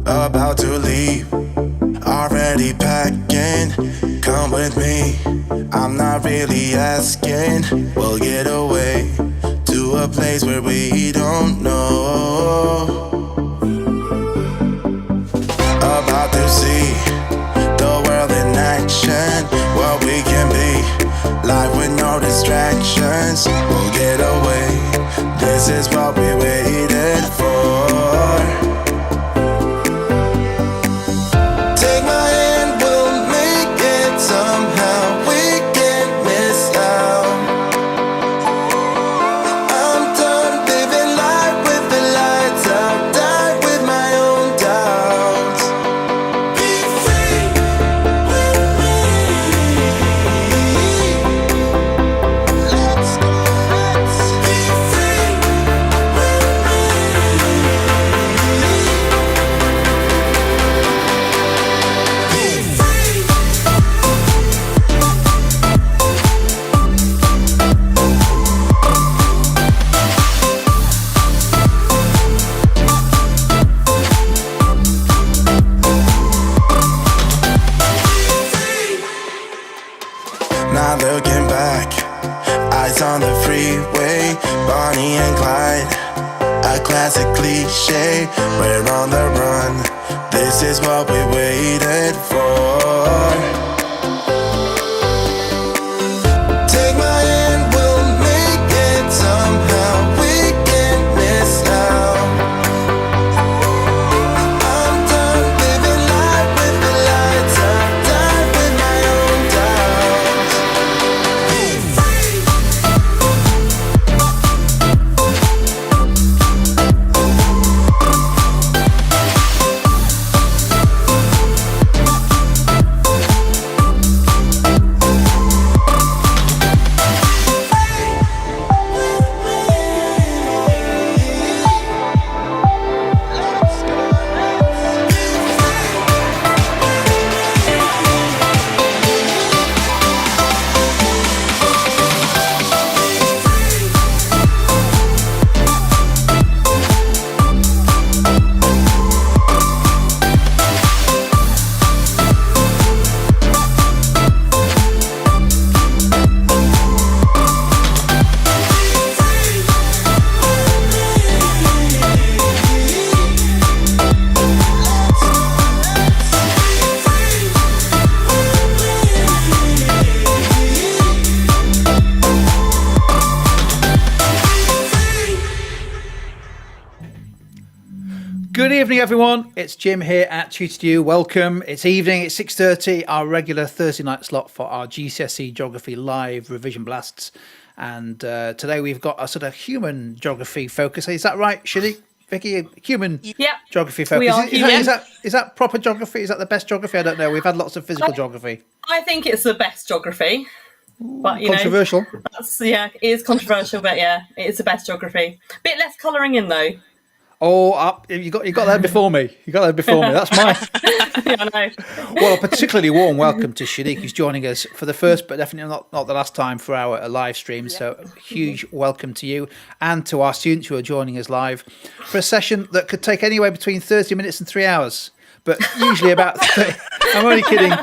About to leave, already packing. Come with me, I'm not really asking. We'll get away to a place where we don't know. About to see the world in action, what we can be, life with no distractions. We'll get away, this is what we waited for. Take my hand, we'll make it somehow. We can't miss out. I'm done living life with the lights out. Die with my own doubts. Be free with me. Let's be free with me. Not looking back, eyes on the freeway, Bonnie and Clyde, a classic cliche. We're on the run, this is what we waited for. Take my hand, we'll make it somehow. We can't miss out. I'm done living life with the lights out. Die with my own doubts. Be free. Good evening, everyone. It's Jim here at Tutor to You. Welcome. It's evening. It's 6:30, our regular Thursday night slot for our GCSE Geography live revision blasts. And today we've got a sort of human geography focus. Is that right, Shanique? Vicky, human geography focus. We are Is that proper geography? Is that the best geography? I don't know. We've had lots of physical geography. I think it's the best geography. But Controversial. It is controversial, but yeah, it is the best geography. Bit less colouring in though. Oh, you got that before me. You got that before me. That's mine. Yeah, I know. Well, a particularly warm welcome to Shanique, who's joining us for the first, but definitely not the last time for our live stream. So a huge welcome to you and to our students who are joining us live for a session that could take anywhere between 30 minutes and 3 hours, but usually about 30. I'm only kidding.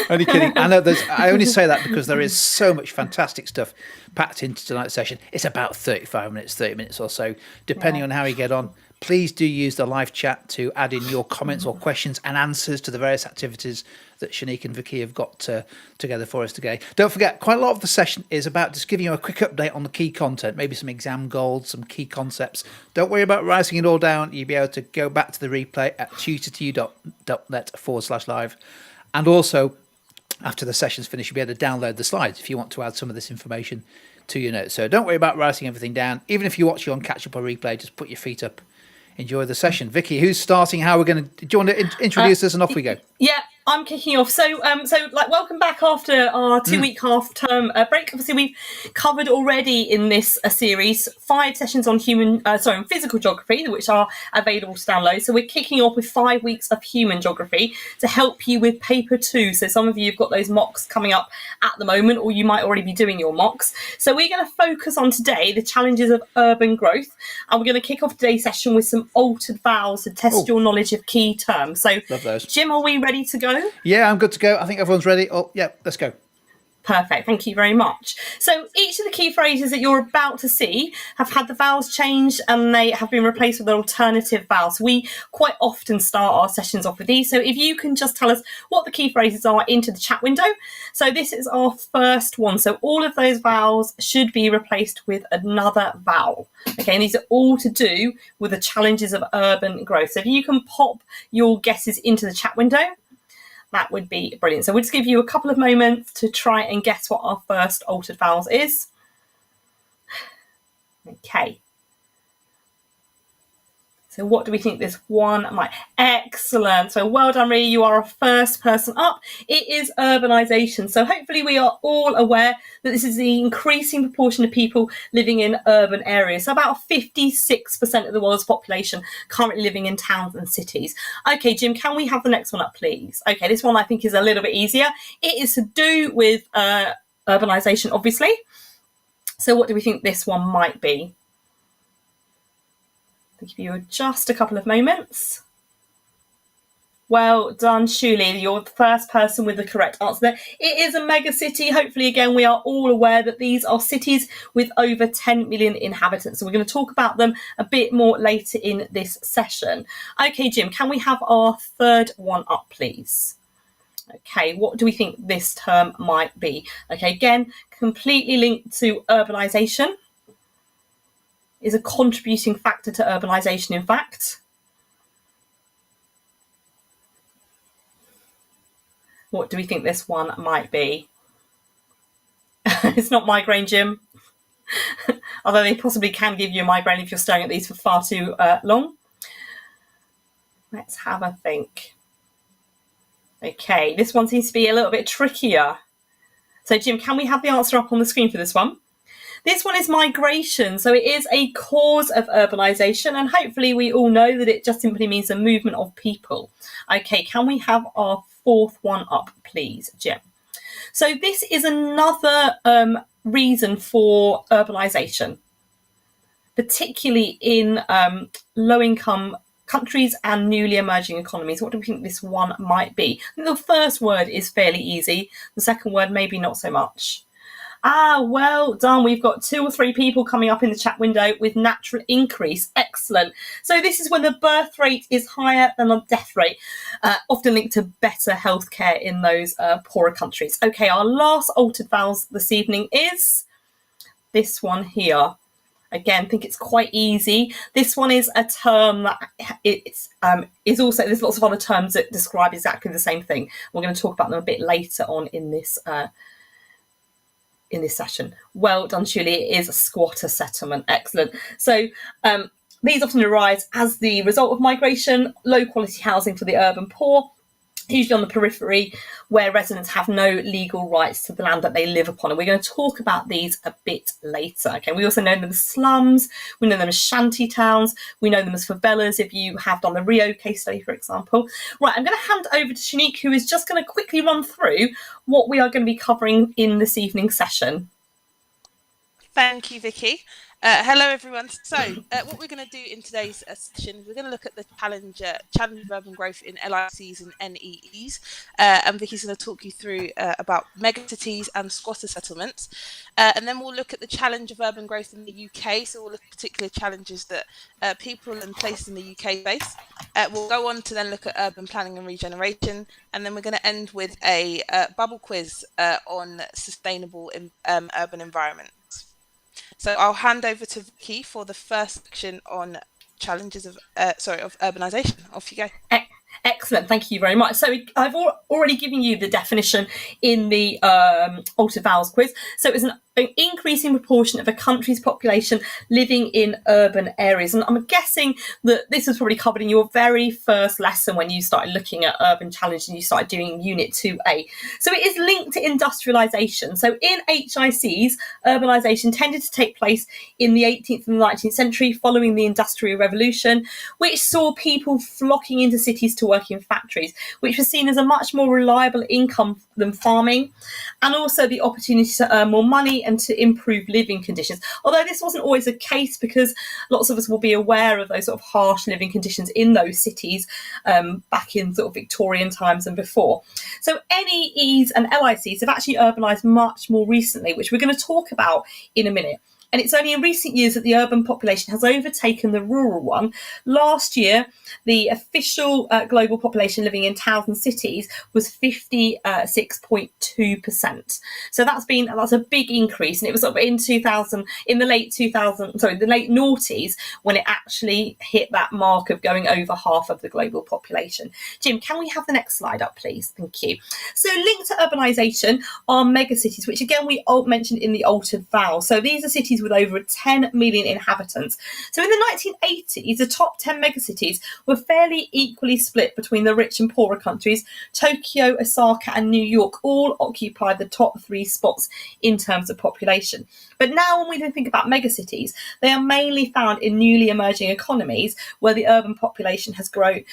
Only kidding. I know I only say that because there is so much fantastic stuff packed into tonight's session. It's about 35 minutes, 30 minutes or so, depending on how you get on. Please do use the live chat to add in your comments or questions and answers to the various activities that Shanique and Vicky have got together for us today. Don't forget, quite a lot of the session is about just giving you a quick update on the key content, maybe some exam goals, some key concepts. Don't worry about writing it all down. You'll be able to go back to the replay at tutor2u.net/live. And also, after the session's finished, you'll be able to download the slides if you want to add some of this information to your notes. So don't worry about writing everything down. Even if you're watching on catch up or replay, just put your feet up. Enjoy the session. Vicky, who's starting? How we're going to... Do you want to introduce us and off we go? Yeah, I'm kicking off. So welcome back after our 2-week half-term break. Obviously, we've covered already in this series 5 sessions on physical geography, which are available to download. So we're kicking off with 5 weeks of human geography to help you with paper 2. So some of you have got those mocks coming up at the moment, or you might already be doing your mocks. So we're going to focus on today the challenges of urban growth, and we're going to kick off today's session with some altered vowels to test your knowledge of key terms. So, Love those. Jim, are we ready to go? Yeah, I'm good to go. I think everyone's ready. Oh, yeah, let's go. Perfect. Thank you very much. So each of the key phrases that you're about to see have had the vowels changed and they have been replaced with an alternative vowel. So we quite often start our sessions off with these. So if you can just tell us what the key phrases are into the chat window. So this is our first one. So all of those vowels should be replaced with another vowel. Okay, and these are all to do with the challenges of urban growth. So if you can pop your guesses into the chat window, that would be brilliant. So we'll just give you a couple of moments to try and guess what our first altered vowels is. Okay. So what do we think this one might? Excellent. So well done, Rhea. You are a first person up. It is urbanization. So hopefully we are all aware that this is the increasing proportion of people living in urban areas. So about 56% of the world's population currently living in towns and cities. Okay, Jim, can we have the next one up, please? Okay, this one I think is a little bit easier. It is to do with urbanization, obviously. So what do we think this one might be? I'll give you just a couple of moments. Well done, Shuli. You're the first person with the correct answer there. It is a megacity. Hopefully, again, we are all aware that these are cities with over 10 million inhabitants. So we're going to talk about them a bit more later in this session. Okay, Jim, can we have our third one up, please? Okay, what do we think this term might be? Okay, again, completely linked to urbanisation. Is a contributing factor to urbanisation, in fact. What do we think this one might be? It's not migraine, Jim. Although they possibly can give you a migraine if you're staring at these for far too long. Let's have a think. Okay, this one seems to be a little bit trickier. So, Jim, can we have the answer up on the screen for this one? This one is migration. So it is a cause of urbanisation, and hopefully we all know that it just simply means the movement of people. Okay, can we have our fourth one up, please, Jim? So this is another reason for urbanisation, particularly in low-income countries and newly emerging economies. What do we think this one might be? I think the first word is fairly easy. The second word, maybe not so much. Well done. We've got 2 or 3 people coming up in the chat window with natural increase. Excellent. So this is when the birth rate is higher than the death rate, often linked to better healthcare in those poorer countries. Okay, our last altered vowels this evening is this one here. Again, I think it's quite easy. This one is a term that is also, there's lots of other terms that describe exactly the same thing. We're going to talk about them a bit later on in this session. Well done, Julie. It is a squatter settlement. Excellent. So these often arise as the result of migration, low quality housing for the urban poor, usually on the periphery, where residents have no legal rights to the land that they live upon. And we're going to talk about these a bit later. Okay, we also know them as slums, we know them as shanty towns, we know them as favelas if you have done the Rio case study, for example. Right, I'm going to hand over to Shanique, who is just going to quickly run through what we are going to be covering in this evening's session. Thank you, Vicky. Hello, everyone. So what we're going to do in today's session is we're going to look at the challenge of urban growth in LICs and NEEs. And Vicky's going to talk you through about megacities and squatter settlements. And then we'll look at the challenge of urban growth in the UK. So we'll look at particular challenges that people and places in the UK face. We'll go on to then look at urban planning and regeneration. And then we're going to end with a bubble quiz on sustainable urban environments. So I'll hand over to Vicky for the first section on challenges of urbanisation. Off you go. Excellent, thank you very much. So I've already given you the definition in the altered vowels quiz. So it was an increasing proportion of a country's population living in urban areas. And I'm guessing that this was probably covered in your very first lesson when you started looking at urban challenge and you started doing Unit 2A. So it is linked to industrialisation. So in HICs, urbanisation tended to take place in the 18th and 19th century following the Industrial Revolution, which saw people flocking into cities to work in factories, which was seen as a much more reliable income than farming, and also the opportunity to earn more money and to improve living conditions. Although this wasn't always the case, because lots of us will be aware of those sort of harsh living conditions in those cities back in sort of Victorian times and before. So NEEs and LICs have actually urbanised much more recently, which we're going to talk about in a minute. And it's only in recent years that the urban population has overtaken the rural one. Last year, the official global population living in towns and cities was 56.2%. So that's a big increase. And it was sort of in the late noughties, when it actually hit that mark of going over half of the global population. Jim, can we have the next slide up, please? Thank you. So linked to urbanisation are megacities, which again we mentioned in the altered vowel. So these are cities with over 10 million inhabitants. So in the 1980s, the top 10 megacities were fairly equally split between the rich and poorer countries. Tokyo, Osaka and New York all occupied the top 3 spots in terms of population. But now when we think about megacities, they are mainly found in newly emerging economies where the urban population has grown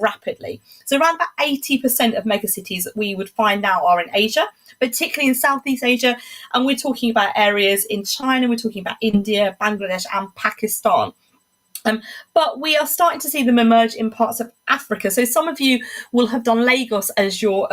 rapidly. So around about 80% of megacities that we would find now are in Asia, particularly in Southeast Asia, and we're talking about areas in China, we're talking about India, Bangladesh and Pakistan. But we are starting to see them emerge in parts of Africa. So some of you will have done Lagos as your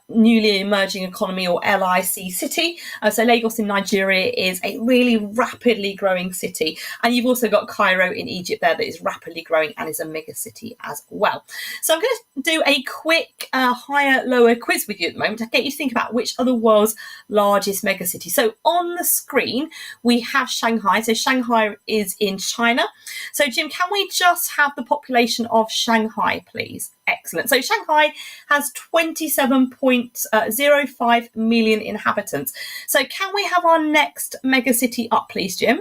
newly emerging economy, or LIC city. So Lagos in Nigeria is a really rapidly growing city. And you've also got Cairo in Egypt there that is rapidly growing and is a mega city as well. So I'm going to do a quick higher, lower quiz with you at the moment to get you to think about which are the world's largest mega cities. So on the screen, we have Shanghai. So Shanghai is in China. So Jim, can we just have the population of Shanghai, please? Excellent. So Shanghai has 27.05 million inhabitants. So can we have our next megacity up, please, Jim?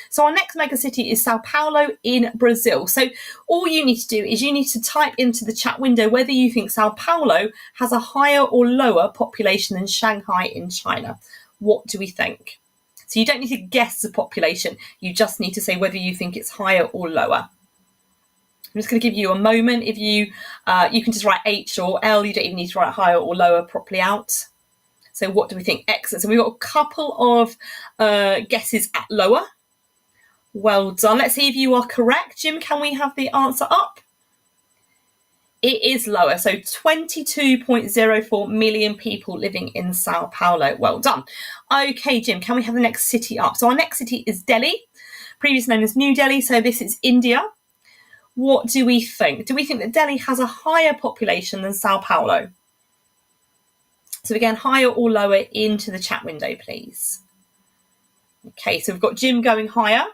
So our next megacity is Sao Paulo in Brazil. So all you need to do is you need to type into the chat window whether you think Sao Paulo has a higher or lower population than Shanghai in China. What do we think? So you don't need to guess the population. You just need to say whether you think it's higher or lower. I'm just going to give you a moment. If you can just write H or L. You don't even need to write higher or lower properly out. So what do we think? Excellent. So we've got a couple of guesses at lower. Well done. Let's see if you are correct. Jim, can we have the answer up? It is lower. So 22.04 million people living in Sao Paulo. Well done. Okay, Jim, can we have the next city up? So our next city is Delhi, previously known as New Delhi. So this is India. What do we think? Do we think that Delhi has a higher population than Sao Paulo? So again, higher or lower into the chat window, please. Okay, so we've got Jim going higher.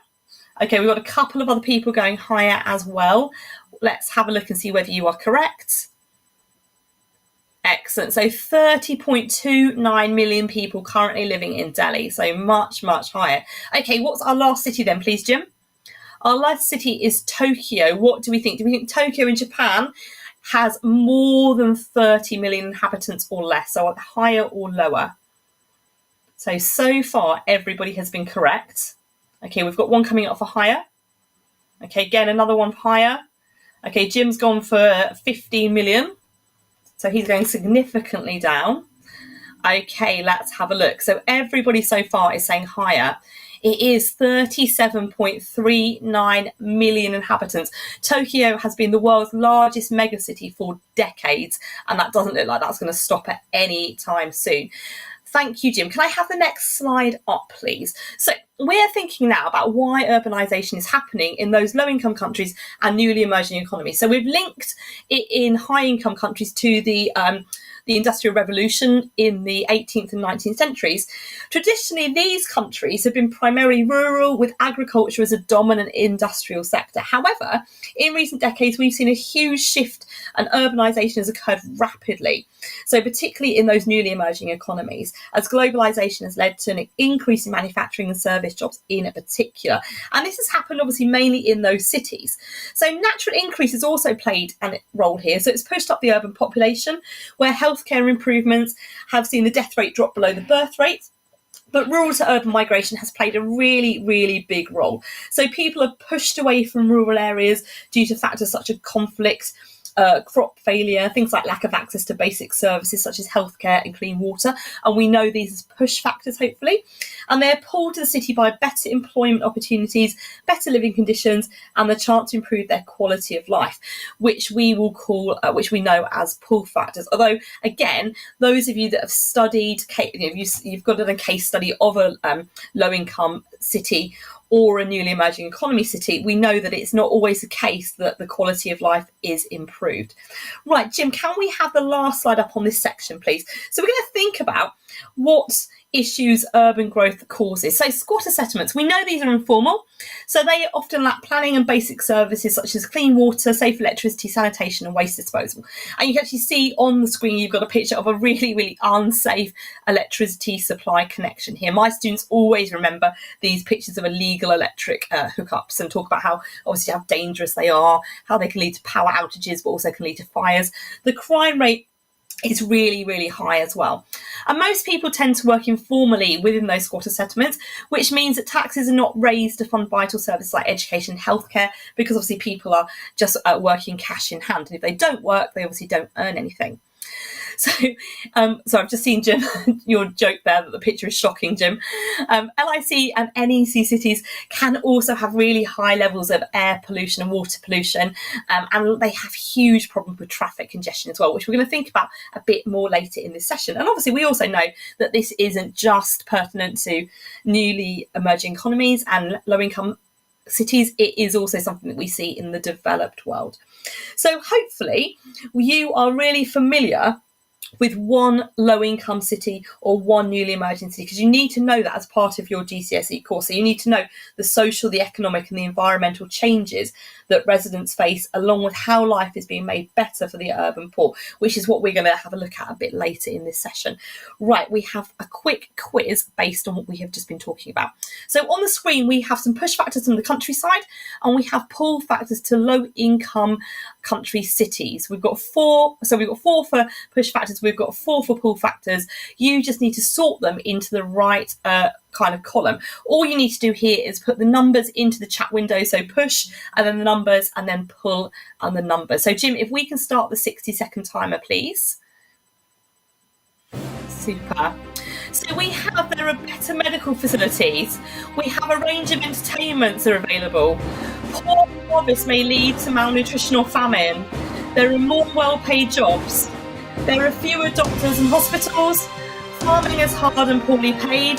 Okay, we've got a couple of other people going higher as well. Let's have a look and see whether you are correct. Excellent. So 30.29 million people currently living in Delhi. So much, much higher. Okay, what's our last city then, please, Jim? Our last city is Tokyo. What do we think? Do we think Tokyo in Japan has more than 30 million inhabitants or less? So higher or lower? So far, everybody has been correct. Okay, we've got one coming up for higher. Okay, again, another one higher. Okay, Jim's gone for 15 million. So he's going significantly down. Okay, let's have a look. So everybody so far is saying higher. It is 37.39 million inhabitants. Tokyo has been the world's largest megacity for decades, and that doesn't look like that's going to stop at any time soon. Thank you, Jim. Can I have the next slide up, please? So we're thinking now about why urbanisation is happening in those low-income countries and newly emerging economies. So we've linked it in high-income countries to the the Industrial Revolution in the 18th and 19th centuries, traditionally these countries have been primarily rural with agriculture as a dominant industrial sector. However, in recent decades, we've seen a huge shift and urbanisation has occurred rapidly. So particularly in those newly emerging economies, as globalisation has led to an increase in manufacturing and service jobs in particular. And this has happened obviously mainly in those cities. So natural increase has also played a role here. So it's pushed up the urban population, where healthcare improvements have seen the death rate drop below the birth rate. But rural to urban migration has played a really, really big role. So people are pushed away from rural areas due to factors such as conflict, crop failure, things like lack of access to basic services such as healthcare and clean water. And we know these as push factors, hopefully. And they're pulled to the city by better employment opportunities, better living conditions, and the chance to improve their quality of life, which we will call, which we know as pull factors. Although, again, those of you that have studied, you've got a case study of a low-income city or a newly emerging economy city, we know that it's not always the case that the quality of life is improved. Right, Jim, can we have the last slide up on this section, please? So we're going to think about what issues urban growth causes. So squatter settlements, we know these are informal, so they often lack planning and basic services such as clean water, safe electricity, sanitation and waste disposal. And you can actually see on the screen you've got a picture of a really, really unsafe electricity supply connection here. My students always remember these pictures of illegal electric hookups and talk about how obviously how dangerous they are, how they can lead to power outages but also can lead to fires. The crime rate is really, really high as well. And most people tend to work informally within those squatter settlements, which means that taxes are not raised to fund vital services like education and healthcare, because obviously people are just working cash in hand. And if they don't work, they obviously don't earn anything. So I've just seen, Jim, your joke there that the picture is shocking, Jim. LIC and NEC cities can also have really high levels of air pollution and water pollution, and they have huge problems with traffic congestion as well, which we're going to think about a bit more later in this session. And obviously we also know that this isn't just pertinent to newly emerging economies and low-income cities, it is also something that we see in the developed world. So hopefully you are really familiar with one low-income city or one newly emerging city, because you need to know that as part of your GCSE course. So you need to know the social, the economic and the environmental changes that residents face, along with how life is being made better for the urban poor, which is what we're going to have a look at a bit later in this session. Right, we have a quick quiz based on what we have just been talking about. So on the screen, we have some push factors from the countryside and we have pull factors to low-income country cities. We've got four, so we've got 4 for push factors, we've got 4 for pull factors. You just need to sort them into the right kind of column. All you need to do here is put the numbers into the chat window, so push and then the numbers and then pull and the numbers. So Jim, if we can start the 60-second timer, please. Super. So we have, there are better medical facilities. We have a range of entertainments that are available. Poor harvest may lead to malnutrition or famine. There are more well-paid jobs. There are fewer doctors and hospitals. Farming is hard and poorly paid.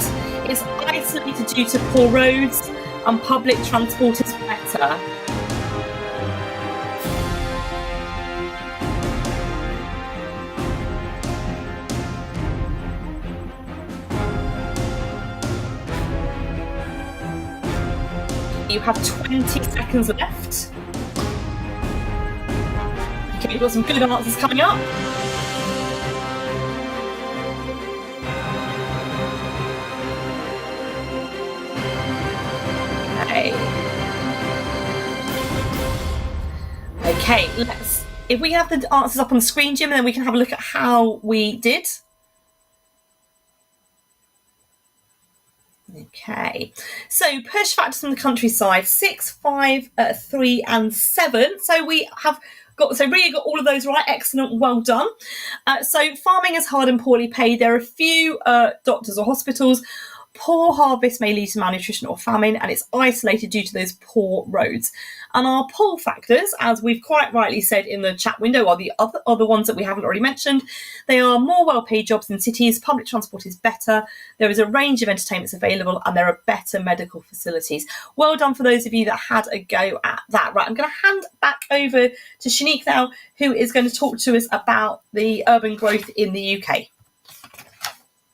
It's isolated due to poor roads, and public transport is better. You have 20 seconds left. Okay, we've got some good answers coming up. Okay, if we have the answers up on the screen, Jim, then we can have a look at how we did. Okay, so push factors from the countryside, 6, 5, 3 and 7. So we have really got all of those right. Excellent, well done. So farming is hard and poorly paid. There are a few doctors or hospitals. Poor harvest may lead to malnutrition or famine, and it's isolated due to those poor roads. And our pull factors, as we've quite rightly said in the chat window, are the other ones that we haven't already mentioned. They are more well-paid jobs in cities, public transport is better, there is a range of entertainments available, and there are better medical facilities. Well done for those of you that had a go at that. Right, I'm going to hand back over to Shanique now, who is going to talk to us about the urban growth in the UK.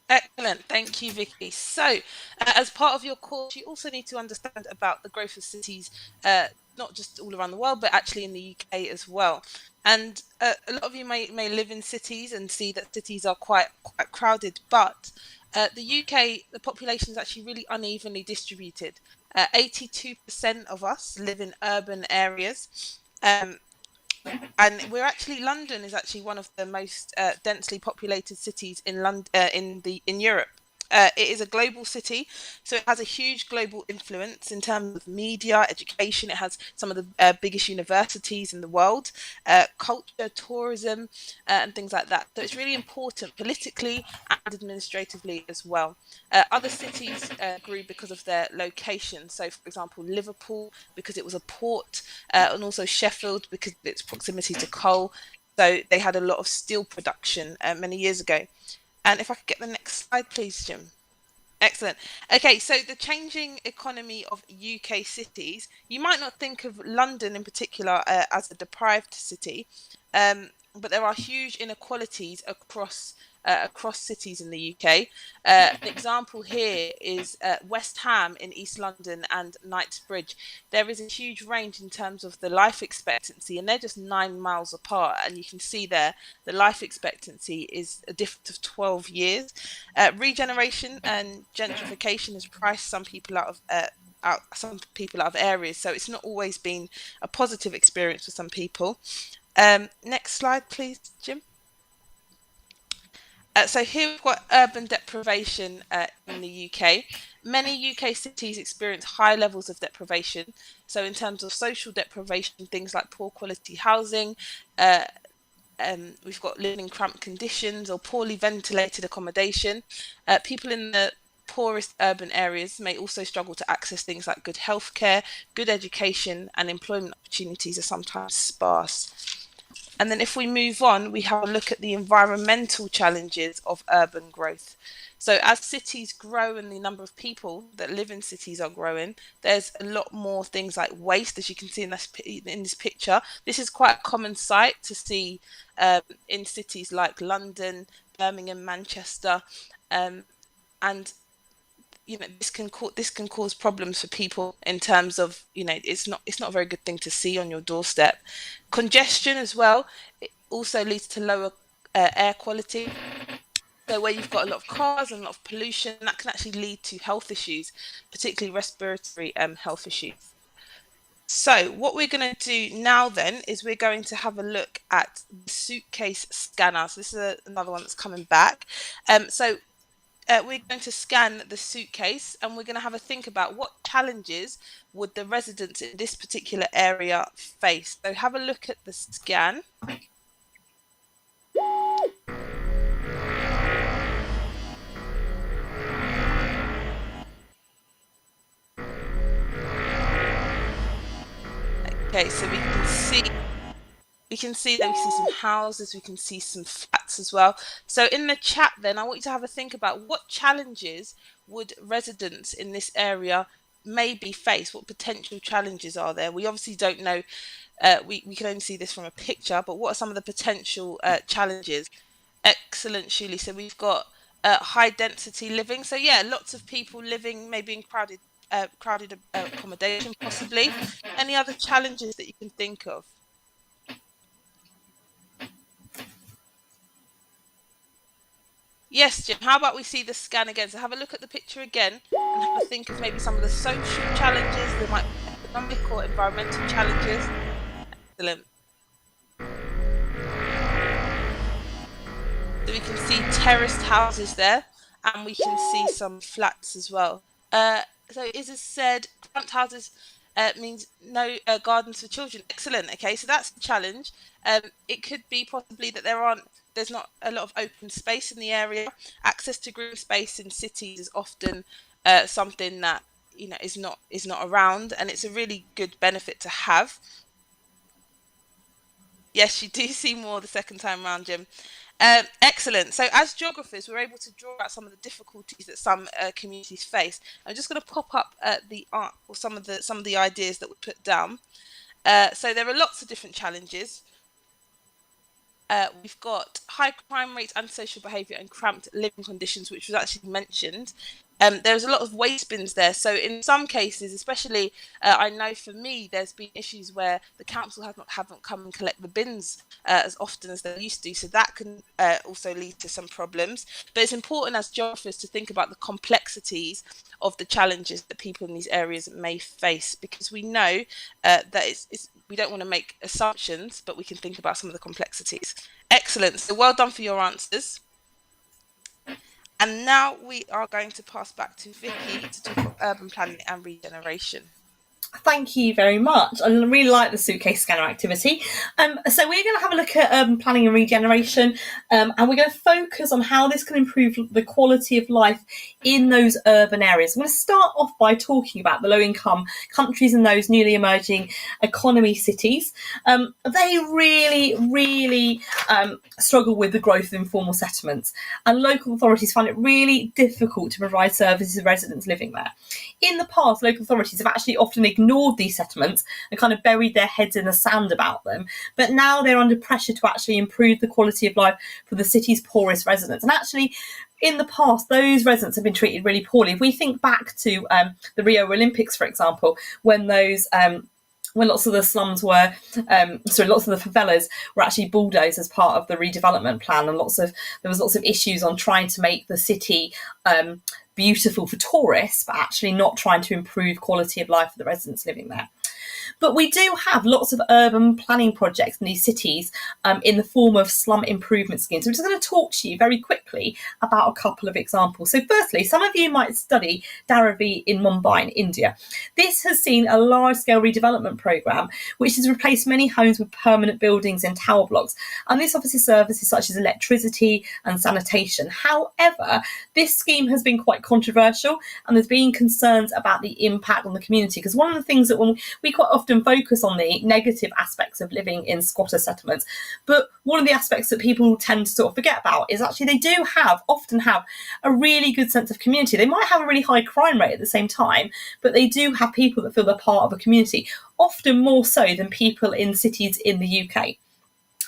Excellent, thank you, Vicky. So, as part of your course, you also need to understand about the growth of cities, not just all around the world, but actually in the UK as well. And a lot of you may live in cities and see that cities are quite crowded, but the UK, the population is actually really unevenly distributed. 82% of us live in urban areas. And London is actually one of the most densely populated cities in Europe. It is a global city, so it has a huge global influence in terms of media, education. It has some of the biggest universities in the world, culture, tourism, and things like that. So it's really important politically and administratively as well. Other cities grew because of their location. So, for example, Liverpool, because it was a port, and also Sheffield, because of its proximity to coal. So they had a lot of steel production many years ago. And if I could get the next slide, please, Jim. Excellent. Okay, so the changing economy of UK cities, you might not think of London in particular as a deprived city, but there are huge inequalities across cities in the UK. An example here is West Ham in East London and Knightsbridge. There is a huge range in terms of the life expectancy, and they're just 9 miles apart. And you can see there the life expectancy is a difference of 12 years. Regeneration and gentrification has priced some people out of areas, so it's not always been a positive experience for some people. Next slide, please, Jim. So here we've got urban deprivation in the UK. Many UK cities experience high levels of deprivation. So in terms of social deprivation, things like poor quality housing, we've got living in cramped conditions or poorly ventilated accommodation. People in the poorest urban areas may also struggle to access things like good healthcare, good education, and employment opportunities are sometimes sparse. And then if we move on, we have a look at the environmental challenges of urban growth. So as cities grow and the number of people that live in cities are growing, there's a lot more things like waste, as you can see in this picture. This is quite a common sight to see in cities like London, Birmingham, Manchester, and this can cause problems for people in terms of it's not a very good thing to see on your doorstep. Congestion as well, it also leads to lower air quality. So where you've got a lot of cars and a lot of pollution, that can actually lead to health issues, particularly respiratory health issues. So what we're going to do now then is we're going to have a look at the suitcase scanner. So this is another one that's coming back. We're going to scan the suitcase and we're going to have a think about what challenges would the residents in this particular area face. So have a look at the scan. Okay, so we can see that we can see some houses, we can see some flats as well. So in the chat then, I want you to have a think about what challenges would residents in this area maybe face, what potential challenges are there? We obviously don't know, we can only see this from a picture, but what are some of the potential challenges? Excellent, Shuli. So we've got high density living. So yeah, lots of people living maybe in crowded accommodation possibly. Any other challenges that you can think of? Yes, Jim, how about we see the scan again? So have a look at the picture again and have a think of maybe some of the social challenges. There might be economic or environmental challenges. Excellent. So we can see terraced houses there and we can see some flats as well. So as I said, cramped houses means no gardens for children. Excellent. Okay, so that's the challenge. It could be possibly that there's not a lot of open space in the area. Access to green space in cities is often something that is not around, and it's a really good benefit to have. Yes, you do see more the second time round, Jim. Excellent. So as geographers, we're able to draw out some of the difficulties that some communities face. I'm just going to pop up some of the ideas that we put down. So there are lots of different challenges. We've got high crime rates, antisocial behaviour and cramped living conditions, which was actually mentioned. There's a lot of waste bins there. So in some cases, especially I know for me, there's been issues where the council haven't come and collect the bins as often as they used to. So that can also lead to some problems. But it's important as geographers to think about the complexities of the challenges that people in these areas may face, because we know that we don't want to make assumptions, but we can think about some of the complexities. Excellent. So well done for your answers. And now we are going to pass back to Vicky to talk about urban planning and regeneration. Thank you very much. I really like the suitcase scanner activity. So we're going to have a look at urban planning and regeneration, and we're going to focus on how this can improve the quality of life in those urban areas. I'm going to start off by talking about the low-income countries and those newly emerging economy cities. They really struggle with the growth of informal settlements, and local authorities find it really difficult to provide services to residents living there. In the past, local authorities have actually often ignored these settlements and kind of buried their heads in the sand about them. But now they're under pressure to actually improve the quality of life for the city's poorest residents. And actually, in the past, those residents have been treated really poorly. If we think back to the Rio Olympics, for example, when those when lots of the slums were, lots of the favelas were actually bulldozed as part of the redevelopment plan, and there was lots of issues on trying to make the city beautiful for tourists, but actually not trying to improve quality of life for the residents living there. But we do have lots of urban planning projects in these cities in the form of slum improvement schemes. So I'm just going to talk to you very quickly about a couple of examples. So firstly, some of you might study Dharavi in Mumbai in India. This has seen a large-scale redevelopment programme which has replaced many homes with permanent buildings and tower blocks. And this offers services such as electricity and sanitation. However, this scheme has been quite controversial, and there's been concerns about the impact on the community, because one of the things that when we quite often focus on the negative aspects of living in squatter settlements, but one of the aspects that people tend to sort of forget about is actually they do often have a really good sense of community. They might have a really high crime rate at the same time, but they do have people that feel they're part of a community, often more so than people in cities in the UK.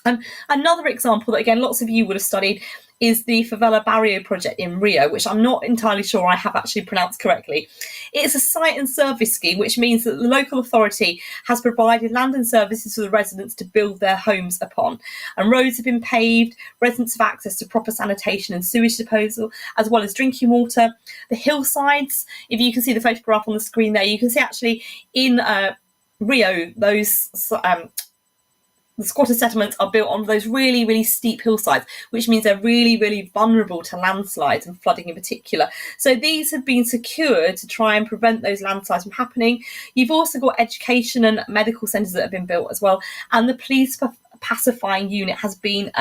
And another example that, again, lots of you would have studied is the Favela Barrio project in Rio, which I'm not entirely sure I have actually pronounced correctly. It's a site and service scheme, which means that the local authority has provided land and services for the residents to build their homes upon. And roads have been paved, residents have access to proper sanitation and sewage disposal, as well as drinking water. The hillsides, if you can see the photograph on the screen there, you can see actually in Rio, the squatter settlements are built on those really, really steep hillsides, which means they're really, really vulnerable to landslides and flooding in particular. So these have been secured to try and prevent those landslides from happening. You've also got education and medical centres that have been built as well. And the police pacifying unit has been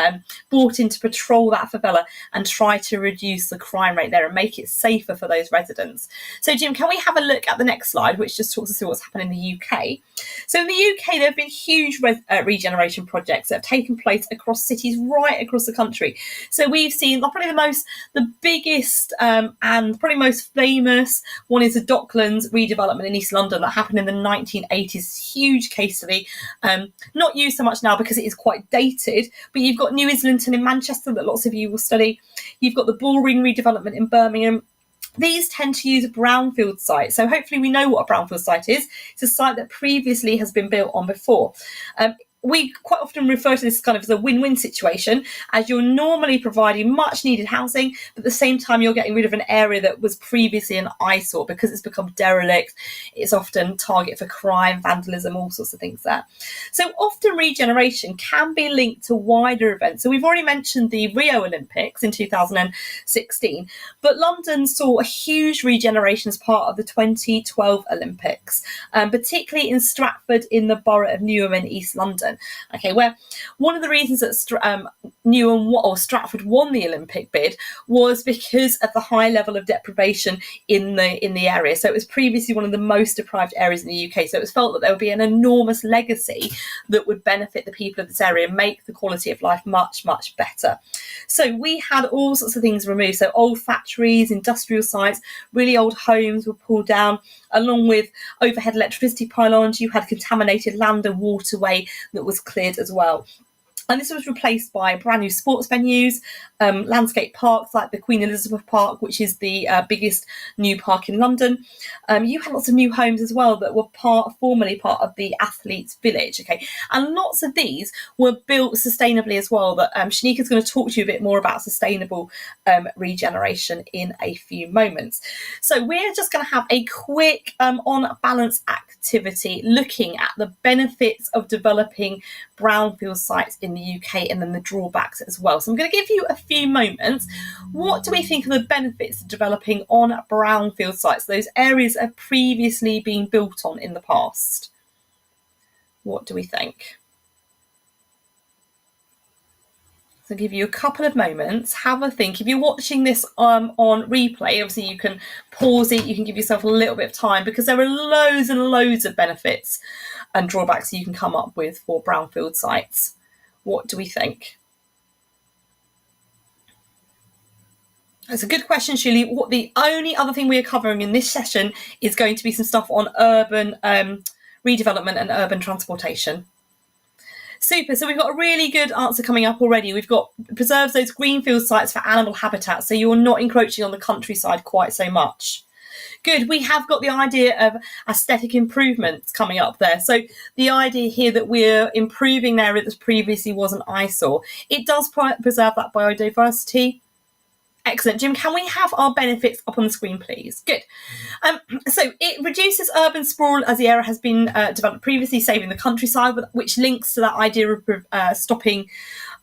brought in to patrol that favela and try to reduce the crime rate there and make it safer for those residents. So Jim, can we have a look at the next slide, which just talks us through what's happened in the UK? So in the UK, there have been huge regeneration projects that have taken place across cities right across the country. So we've seen probably the biggest and probably most famous one is the Docklands redevelopment in East London that happened in the 1980s. Huge case study, not used so much now because it is quite dated, but you've got New Islington in Manchester that lots of you will study. You've got the Bullring redevelopment in Birmingham. These tend to use a brownfield site. So hopefully we know what a brownfield site is. It's a site that previously has been built on before. We quite often refer to this kind of as a win-win situation, as you're normally providing much needed housing, but at the same time you're getting rid of an area that was previously an eyesore because it's become derelict. It's often target for crime, vandalism, all sorts of things there. So often regeneration can be linked to wider events. So we've already mentioned the Rio Olympics in 2016, but London saw a huge regeneration as part of the 2012 Olympics, particularly in Stratford in the borough of Newham in East London. excellent. Okay, where one of the reasons that Stratford won the Olympic bid was because of the high level of deprivation in the area. So it was previously one of the most deprived areas in the UK. So it was felt that there would be an enormous legacy that would benefit the people of this area and make the quality of life much, much better. So we had all sorts of things removed. So old factories, industrial sites, really old homes were pulled down, along with overhead electricity pylons. You had contaminated land and waterway that was cleared as well. And this was replaced by brand new sports venues, landscape parks like the Queen Elizabeth Park, which is the biggest new park in London. You had lots of new homes as well that were formerly part of the Athletes' Village. Okay, and lots of these were built sustainably as well. That Shanika's going to talk to you a bit more about sustainable regeneration in a few moments. So we're just going to have a quick on balance activity looking at the benefits of developing brownfield sites in the UK and then the drawbacks as well. So I'm going to give you a few moments. What do we think of the benefits of developing on brownfield sites, those areas have previously been built on in the past? What do we think? So I'll give you a couple of moments, have a think. If you're watching this on replay, obviously you can pause it, you can give yourself a little bit of time, because there are loads and loads of benefits and drawbacks you can come up with for brownfield sites. What do we think? That's a good question, Shirley. What the only other thing we are covering in this session is going to be some stuff on urban redevelopment and urban transportation. Super. So we've got a really good answer coming up already. We've got preserves those greenfield sites for animal habitat, so you're not encroaching on the countryside quite so much. Good. We have got the idea of aesthetic improvements coming up there. So the idea here that we're improving an area that previously was an eyesore. It does preserve that biodiversity. Excellent. Jim, can we have our benefits up on the screen, please? Good. So it reduces urban sprawl as the area has been developed previously, saving the countryside, which links to that idea of stopping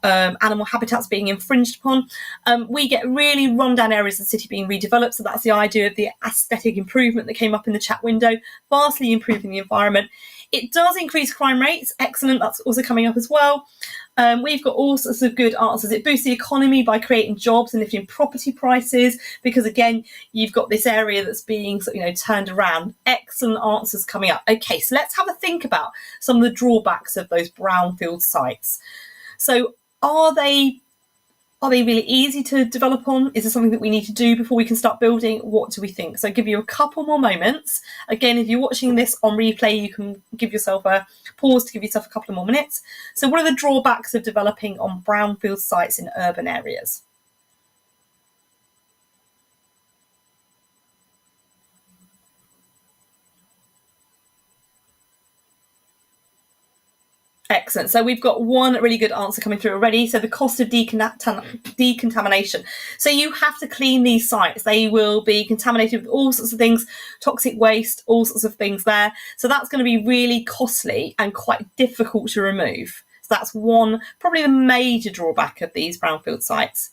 animal habitats being infringed upon. We get really run-down areas of the city being redeveloped, so that's the idea of the aesthetic improvement that came up in the chat window, vastly improving the environment. It does increase crime rates. Excellent. That's also coming up as well. We've got all sorts of good answers. It boosts the economy by creating jobs and lifting property prices, because again, you've got this area that's being turned around. Excellent answers coming up. Okay, so let's have a think about some of the drawbacks of those brownfield sites. So are they really easy to develop on? Is there something that we need to do before we can start building? What do we think? So I'll give you a couple more moments. Again, if you're watching this on replay, you can give yourself a pause to give yourself a couple of more minutes. So what are the drawbacks of developing on brownfield sites in urban areas? Excellent. So we've got one really good answer coming through already. So the cost of decontamination. So you have to clean these sites. They will be contaminated with all sorts of things, toxic waste, all sorts of things there. So that's going to be really costly and quite difficult to remove. So that's one, probably the major drawback of these brownfield sites.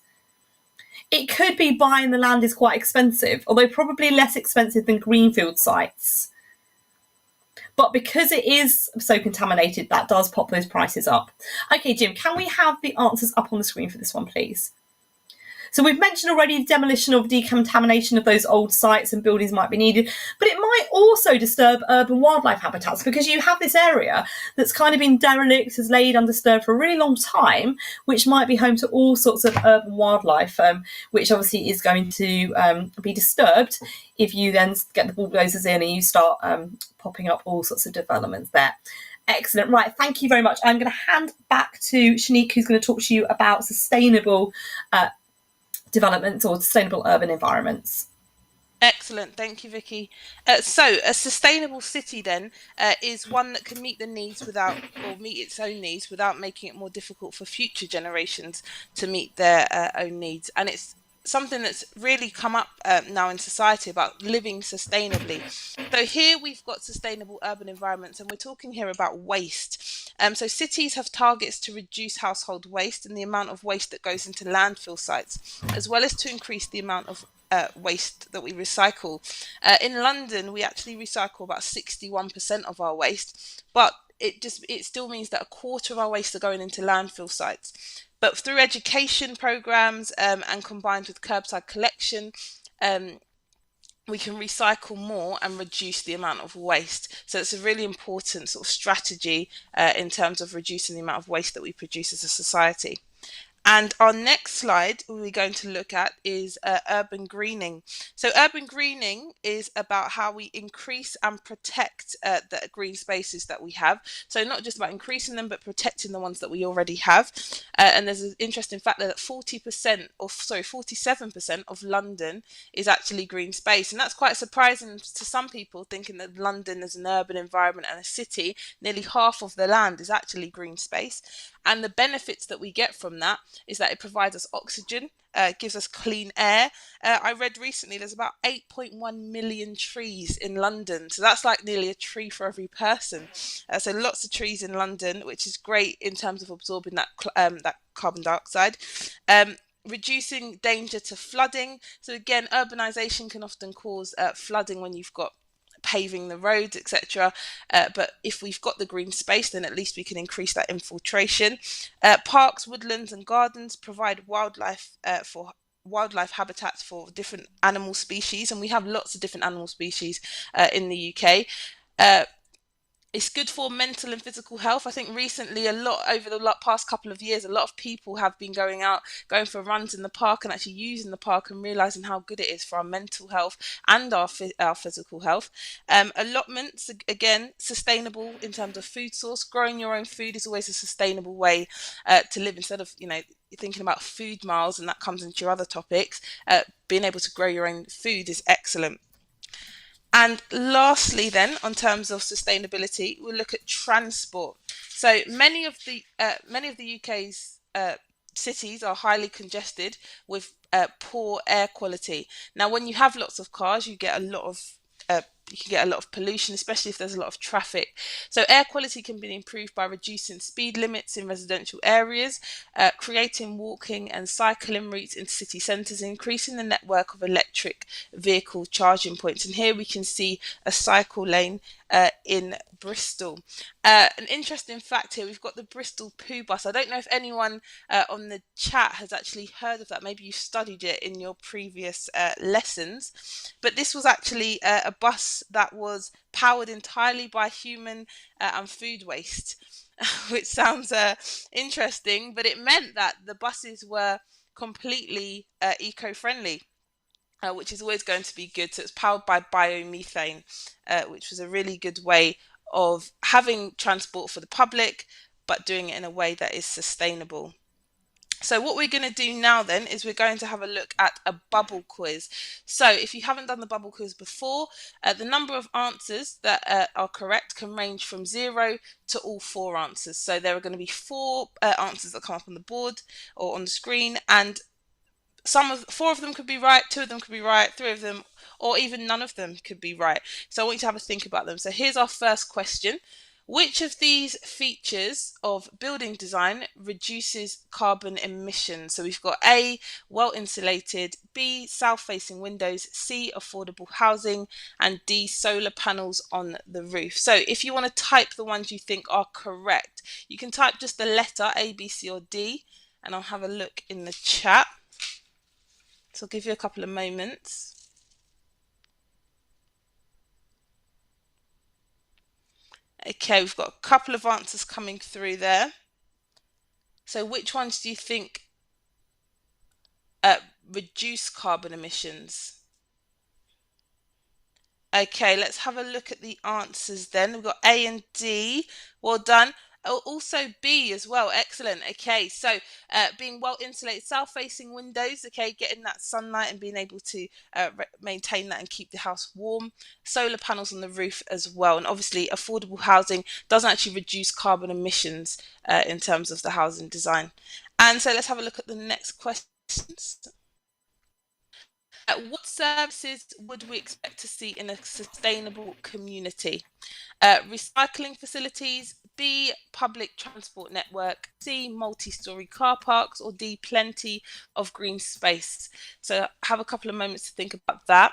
It could be buying the land is quite expensive, although probably less expensive than greenfield sites. But because it is so contaminated, that does pop those prices up. Okay, Jim, can we have the answers up on the screen for this one, please? So we've mentioned already the demolition or decontamination of those old sites and buildings might be needed, but it might also disturb urban wildlife habitats, because you have this area that's kind of been derelict, has laid undisturbed for a really long time, which might be home to all sorts of urban wildlife, which obviously is going to be disturbed if you then get the bulldozers in and you start popping up all sorts of developments there. Excellent. Right. Thank you very much. I'm going to hand back to Shanique, who's going to talk to you about sustainable developments or sustainable urban environments. Excellent. Thank you, Vicky. So a sustainable city then is one that can meet the needs meet its own needs without making it more difficult for future generations to meet their own needs. And it's something that's really come up now in society about living sustainably. So here we've got sustainable urban environments, and we're talking here about waste. So cities have targets to reduce household waste and the amount of waste that goes into landfill sites, as well as to increase the amount of waste that we recycle. In London, we actually recycle about 61% of our waste, but it still means that a quarter of our waste are going into landfill sites. But through education programs and combined with curbside collection, we can recycle more and reduce the amount of waste. So it's a really important sort of strategy in terms of reducing the amount of waste that we produce as a society. And our next slide we're going to look at is urban greening. So urban greening is about how we increase and protect the green spaces that we have. So not just about increasing them, but protecting the ones that we already have. And there's an interesting fact that 47% of London is actually green space. And that's quite surprising to some people, thinking that London is an urban environment and a city. Nearly half of the land is actually green space. And the benefits that we get from that is that it provides us oxygen, gives us clean air. I read recently there's about 8.1 million trees in London. So that's like nearly a tree for every person. So lots of trees in London, which is great in terms of absorbing that carbon dioxide. Reducing danger to flooding. So again, urbanization can often cause flooding when you've got paving the roads, etc. But if we've got the green space, then at least we can increase that infiltration. Parks, woodlands and gardens provide wildlife habitats for different animal species, and we have lots of different animal species in the UK. It's good for mental and physical health. I think recently, over the past couple of years, a lot of people have been going for runs in the park and actually using the park and realising how good it is for our mental health and our physical health. Allotments, again, sustainable in terms of food source. Growing your own food is always a sustainable way to live, instead of, thinking about food miles, and that comes into your other topics. Being able to grow your own food is excellent. And lastly, then, on terms of sustainability, we'll look at transport. So many of the UK's cities are highly congested with poor air quality. Now, when you have lots of cars, you can get a lot of pollution, especially if there's a lot of traffic. So air quality can be improved by reducing speed limits in residential areas, creating walking and cycling routes in city centres, increasing the network of electric vehicle charging points. And here we can see a cycle lane in Bristol. An interesting fact here, we've got the Bristol Poo Bus. I don't know if anyone on the chat has actually heard of that. Maybe you studied it in your previous lessons. But this was actually a bus that was powered entirely by human and food waste, which sounds interesting, but it meant that the buses were completely eco-friendly. Which is always going to be good. So it's powered by biomethane, which was a really good way of having transport for the public, but doing it in a way that is sustainable. So what we're going to do now then is we're going to have a look at a bubble quiz. So if you haven't done the bubble quiz before, the number of answers that are correct can range from 0 to all 4 answers. So there are going to be 4 answers that come up on the board or on the screen, and 4 of them could be right, 2 of them could be right, 3 of them, or even none of them could be right. So I want you to have a think about them. So here's our first question. Which of these features of building design reduces carbon emissions? So we've got A, well insulated, B, south-facing windows, C, affordable housing, and D, solar panels on the roof. So if you want to type the ones you think are correct, you can type just the letter A, B, C, or D, and I'll have a look in the chat. So I'll give you a couple of moments. Okay, we've got a couple of answers coming through there. So which ones do you think reduce carbon emissions? Okay, let's have a look at the answers then. We've got A and D. Well done. Oh, also B as well. Excellent. Okay, so being well insulated, south-facing windows, okay, getting that sunlight and being able to maintain that and keep the house warm. Solar panels on the roof as well. And obviously affordable housing doesn't actually reduce carbon emissions in terms of the housing design. And so let's have a look at the next questions. What services would we expect to see in a sustainable community? Recycling facilities, B, public transport network, C, multi-storey car parks, or D, plenty of green space. So have a couple of moments to think about that.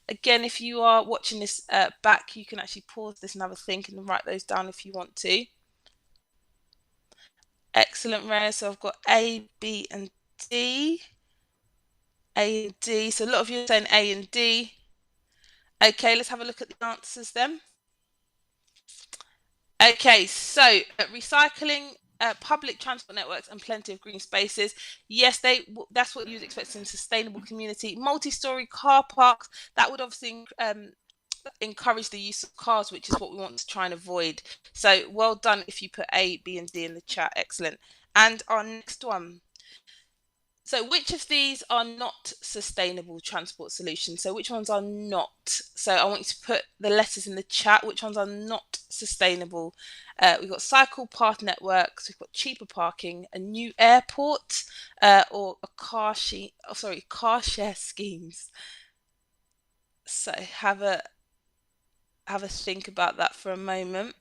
Again, if you are watching this back, you can actually pause this and have a think and write those down if you want to. Excellent, Rhea. So I've got A, B, and D. A and D. So a lot of you are saying A and D. Okay, let's have a look at the answers then. Okay, so recycling, public transport networks, and plenty of green spaces. Yes, that's what you'd expect in a sustainable community. Multi-story car parks, that would obviously encourage the use of cars, which is what we want to try and avoid. So well done if you put A, B, and D in the chat. Excellent. And our next one. So which of these are not sustainable transport solutions? So which ones are not? So I want you to put the letters in the chat. Which ones are not sustainable? We've got cycle path networks. We've got cheaper parking, a new airport, or a car share schemes. So have a think about that for a moment.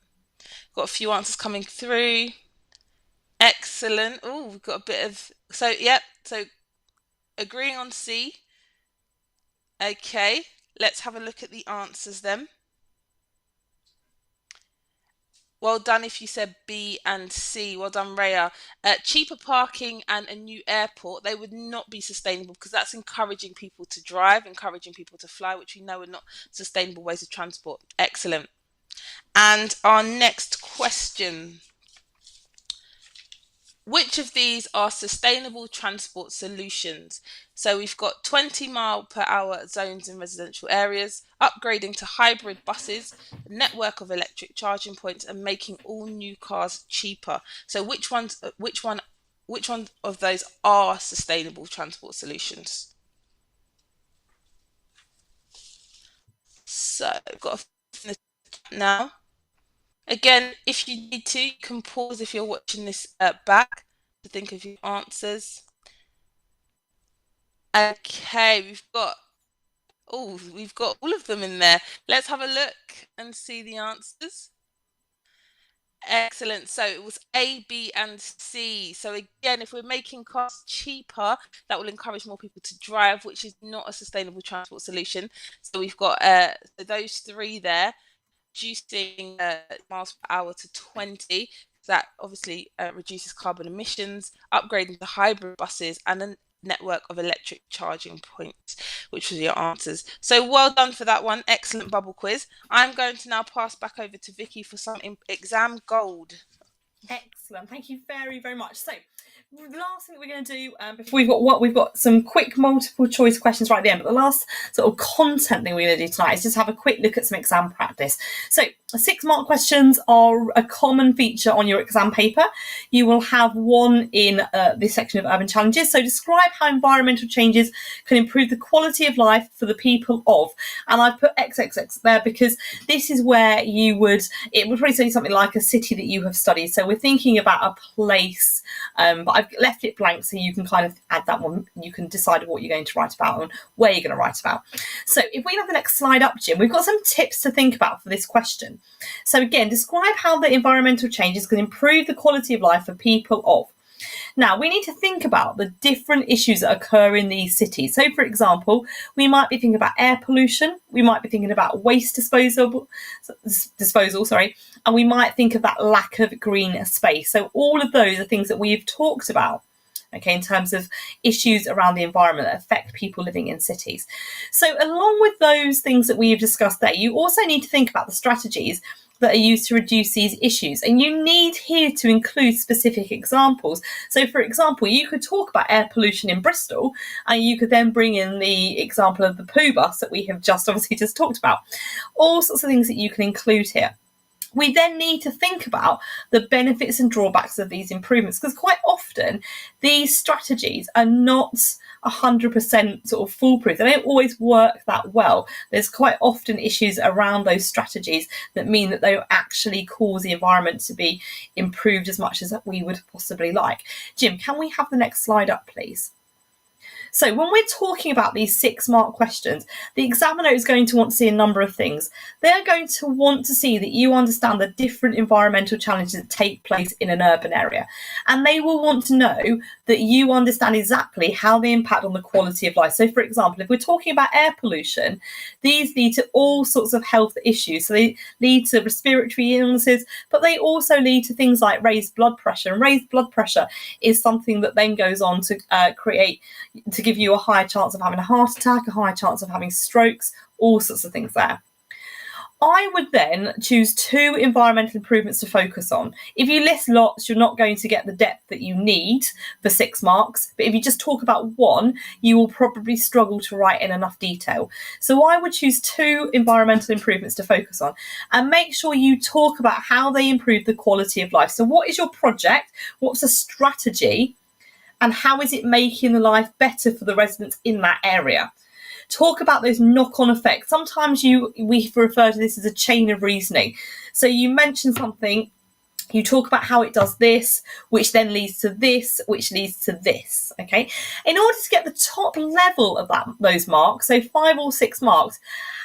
Got a few answers coming through. Excellent. Oh, we've got a bit of so agreeing on C. Okay, let's have a look at the answers then. Well done if you said B and C. Well done, Rhea. Cheaper parking and a new airport, they would not be sustainable because that's encouraging people to drive, encouraging people to fly, which we know are not sustainable ways of transport. Excellent. And our next question. Which of these are sustainable transport solutions? So we've got 20-mile-per-hour zones in residential areas, upgrading to hybrid buses, a network of electric charging points, and making all new cars cheaper. So which one of those are sustainable transport solutions? So I've got a now. Again, if you need to, you can pause if you're watching this back to think of your answers. Okay, we've got all of them in there. Let's have a look and see the answers. Excellent. So it was A, B, and C. So again, if we're making cars cheaper, that will encourage more people to drive, which is not a sustainable transport solution. So we've got those three there. Reducing miles per hour to 20, that obviously reduces carbon emissions, upgrading to hybrid buses, and a network of electric charging points, which was your answers. So well done for that one. Excellent bubble quiz. I'm going to now pass back over to Vicky for some exam gold. Excellent. Thank you very, very much. So the last thing that we're going to do before we've got some quick multiple choice questions right at the end, but the last sort of content thing we're going to do tonight is just have a quick look at some exam practice. So 6-mark questions are a common feature on your exam paper. You will have one in this section of urban challenges. So describe how environmental changes can improve the quality of life for the people of, and I've put XXX there because this is where it would probably say something like a city that you have studied. So we're thinking about a place, but I've left it blank so you can kind of add that one. You can decide what you're going to write about and where you're going to write about. So if we have the next slide up, Jim, we've got some tips to think about for this question. So again, describe how the environmental changes can improve the quality of life for people of. Now, we need to think about the different issues that occur in these cities. So, for example, we might be thinking about air pollution, we might be thinking about waste disposal, and we might think of that lack of green space. So all of those are things that we've talked about, okay, in terms of issues around the environment that affect people living in cities. So along with those things that we've discussed there, you also need to think about the strategies that are used to reduce these issues. And you need here to include specific examples. So for example, you could talk about air pollution in Bristol, and you could then bring in the example of the poo bus that we have just talked about. All sorts of things that you can include here. We then need to think about the benefits and drawbacks of these improvements, because quite often these strategies are not 100% sort of foolproof. They don't always work that well. There's quite often issues around those strategies that mean that they don't actually cause the environment to be improved as much as we would possibly like. Jim, can we have the next slide up, please? So when we're talking about these 6-mark questions, the examiner is going to want to see a number of things. They're going to want to see that you understand the different environmental challenges that take place in an urban area. And they will want to know that you understand exactly how they impact on the quality of life. So, for example, if we're talking about air pollution, these lead to all sorts of health issues. So they lead to respiratory illnesses, but they also lead to things like raised blood pressure. And raised blood pressure is something that then goes on to to give you a higher chance of having a heart attack, a higher chance of having strokes, all sorts of things there. I would then choose 2 environmental improvements to focus on. If you list lots, you're not going to get the depth that you need for 6 marks. But if you just talk about one, you will probably struggle to write in enough detail. So I would choose 2 environmental improvements to focus on, and make sure you talk about how they improve the quality of life. So what is your project? What's the strategy? And how is it making the life better for the residents in that area? Talk about those knock-on effects. Sometimes we refer to this as a chain of reasoning. So you mention something, you talk about how it does this, which then leads to this, which leads to this. Okay. In order to get the top level of those marks, so 5 or 6 marks,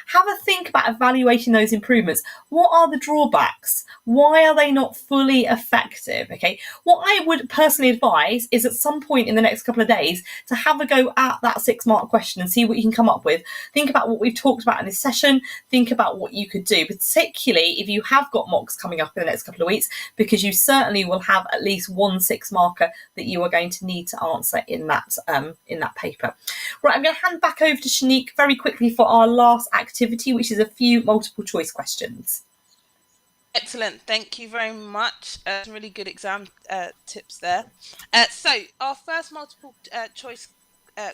have a think about evaluating those improvements. What are the drawbacks? Why are they not fully effective? Okay. What I would personally advise is at some point in the next couple of days to have a go at that 6-mark question and see what you can come up with. Think about what we've talked about in this session. Think about what you could do, particularly if you have got mocks coming up in the next couple of weeks, because you certainly will have at least one 6-marker that you are going to need to answer in that paper. Right, I'm going to hand back over to Shanique very quickly for our last activity, which is a few multiple choice questions. Excellent. Thank you very much. Some really good exam tips there. So our first multiple choice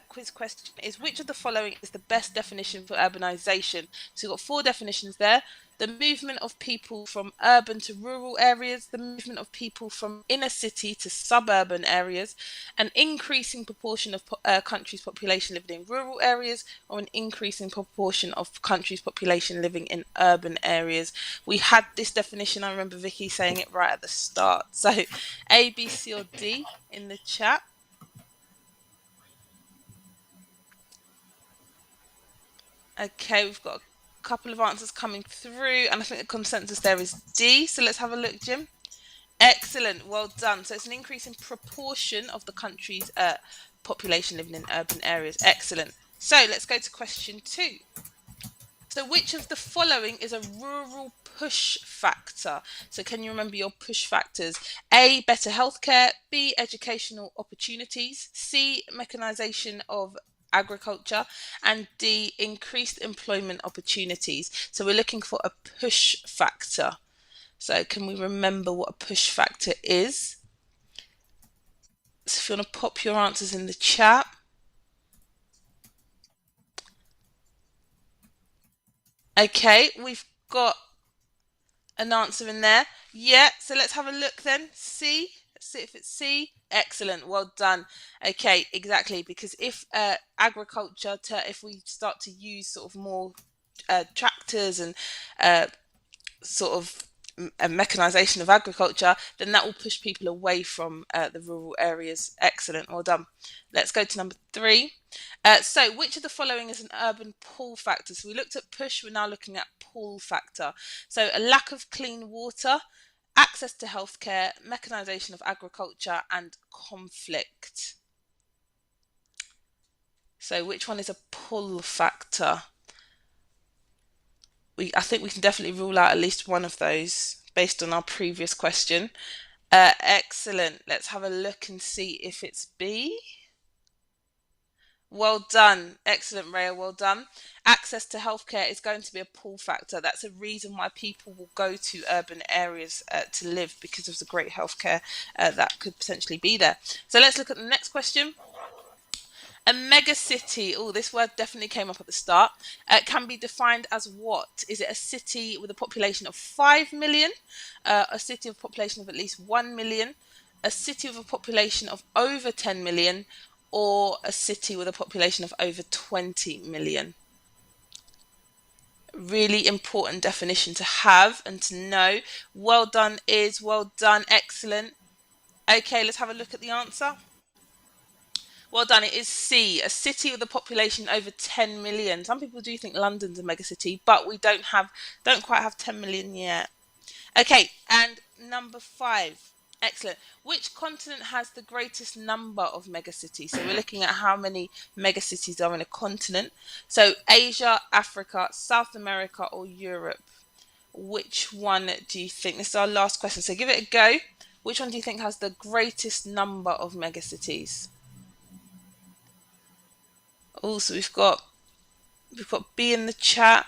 quiz question is, which of the following is the best definition for urbanization? So we've got 4 definitions there. The movement of people from urban to rural areas, the movement of people from inner city to suburban areas, an increasing proportion of country's population living in rural areas, or an increasing proportion of country's population living in urban areas. We had this definition, I remember Vicky saying it right at the start. So A, B, C or D in the chat. Okay, we've got a couple of answers coming through, and I think the consensus there is D. So let's have a look, Jim. Excellent, well done. So it's an increase in proportion of the country's population living in urban areas. Excellent. So let's go to question 2. So which of the following is a rural push factor? So can you remember your push factors? A, better healthcare. B, educational opportunities. C, mechanisation of agriculture. And D, increased employment opportunities. So we're looking for a push factor. So can we remember what a push factor is? So if you want to pop your answers in the chat. Okay, we've got an answer in there. Yeah, so let's have a look then. C. Let's see if it's C. Excellent, well done. Okay, exactly, because if agriculture, if we start to use sort of more tractors and sort of a mechanisation of agriculture, then that will push people away from the rural areas. Excellent, well done. Let's go to number 3. So which of the following is an urban pull factor? So we looked at push, we're now looking at pull factor. So a lack of clean water, access to healthcare, mechanisation of agriculture, and conflict. So which one is a pull factor? I think we can definitely rule out at least one of those based on our previous question. Excellent. Let's have a look and see if it's B. Well done. Excellent, Rhea. Well done. Access to healthcare is going to be a pull factor. That's a reason why people will go to urban areas to live, because of the great healthcare that could potentially be there. So let's look at the next question. A megacity, oh, this word definitely came up at the start, can be defined as what? Is it a city with a population of 5 million, a city with a population of at least 1 million, a city with a population of over 10 million, or a city with a population of over 20 million? Really important definition to have and to know. Well done is well done, excellent. Okay, let's have a look at the answer. Well done. It is C, a city with a population over 10 million. Some people do think London's a megacity, but we don't quite have 10 million yet. Okay, and number 5. Excellent. Which continent has the greatest number of megacities? So we're looking at how many megacities are in a continent. So Asia, Africa, South America, or Europe? Which one do you think? This is our last question, so give it a go. Which one do you think has the greatest number of megacities? Also, we've got B in the chat.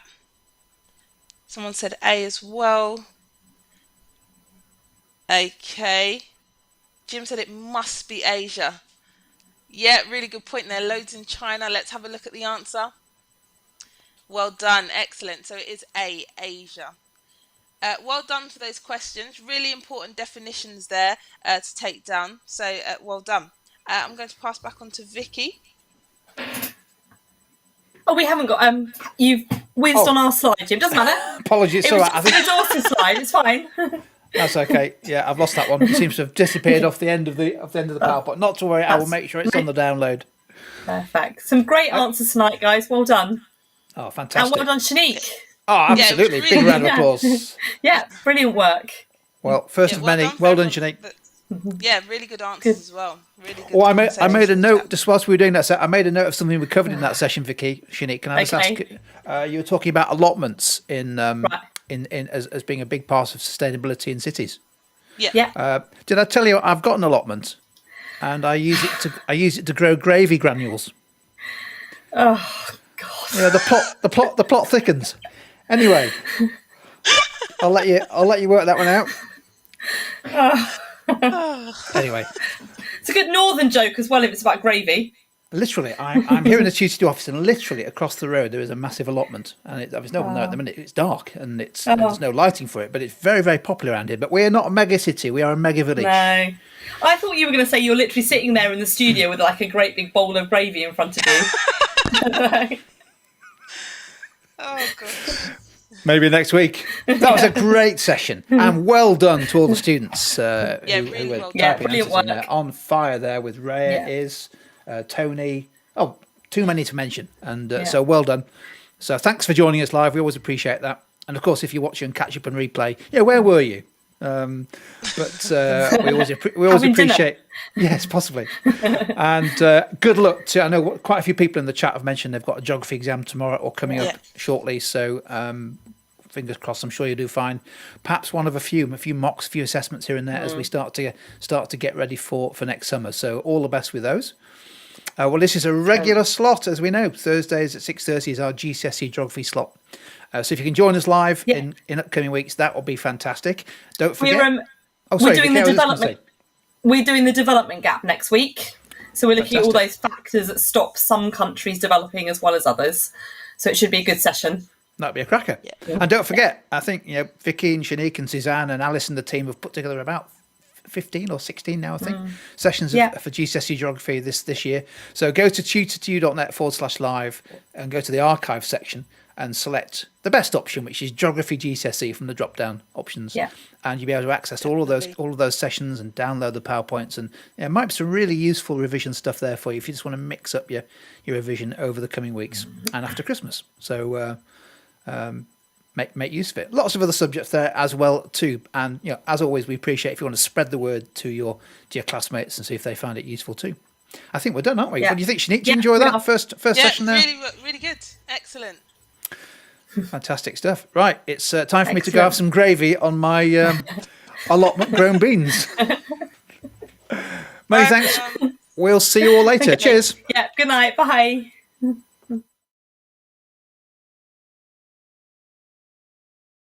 Someone said A as well. Okay. Jim said it must be Asia. Yeah, really good point there. Loads in China. Let's have a look at the answer. Well done. Excellent. So it is A, Asia. Well done for those questions. Really important definitions there to take down. So well done. I'm going to pass back on to Vicky. Oh, we haven't got you've whizzed on our slide, Jim. Doesn't matter. Apologies. It All was right, I just think an exhaustive slide. It's fine. that's okay. Yeah, I've lost that one. It seems to have disappeared off the end of the PowerPoint. Not to worry, I will make sure it's on the download. Perfect. Some great answers tonight, guys. Well done. Oh, fantastic. And well done, Shanique. Oh, absolutely. Yeah, Big really round of applause. Yeah, brilliant work. Well, first of many. Well done, Shanique. Yeah, really good answers as well. Really good. Oh, I made a note just whilst we were doing that. I made a note of something we covered in that session, Vicky. Shanique, can I just ask? You were talking about allotments in as being a big part of sustainability in cities. Yeah. Did I tell you I've got an allotment, and I use it to grow gravy granules. Oh God. You know, the plot thickens. Anyway, I'll let you work that one out. Anyway, it's a good northern joke as well if it's about gravy. Literally, I'm here in the TUT office, and literally across the road there is a massive allotment, and there's no one there at the minute. It's dark, and there's no lighting for it, but it's very, very popular around here. But we are not a mega city; we are a mega village. No, I thought you were going to say you're literally sitting there in the studio with like a great big bowl of gravy in front of you. Oh God. Maybe next week. That was a great session, and well done to all the students who really were well typing done. Brilliant answers in there. work. On fire there with Ray, Tony. Oh, too many to mention, and so well done. So thanks for joining us live. We always appreciate that. And of course, if you watch and catch up and replay, where were you? But we always appreciate. Yes, possibly. And good luck to. I know quite a few people in the chat have mentioned they've got a geography exam tomorrow or coming up shortly. So fingers crossed. I'm sure you do fine. Perhaps one of a few mocks, a few assessments here and there as we start to get ready for next summer. So all the best with those. Well, this is a regular slot, as we know. Thursdays at 6:30 is our GCSE Geography slot. So if you can join us live in upcoming weeks, that will be fantastic. Don't forget. We're doing the development. We're doing the development gap next week. So we're looking at all those factors that stop some countries developing as well as others. So it should be a good session. That'd be a cracker. Yeah. And don't forget, I think Vicky and Shanique and Suzanne and Alice and the team have put together about 15 or 16 now, I think, sessions for GCSE Geography this year. So go to tutor2.net/live and go to the archive section and select the best option, which is Geography GCSE from the drop-down options. Yeah. And you'll be able to access all of those sessions and download the PowerPoints. And it might be some really useful revision stuff there for you if you just want to mix up your revision over the coming weeks and after Christmas. So make use of it. Lots of other subjects there as well too. And as always, we appreciate if you want to spread the word to your classmates and see if they find it useful too. I think we're done, aren't we? Yeah. What do you think, Shanique? Did you enjoy that first session there? Really good. Excellent. Fantastic stuff. Right, it's time for me to go have some gravy on my allotment grown beans. Many thanks. We'll see you all later. Cheers. Yeah, good night. Bye.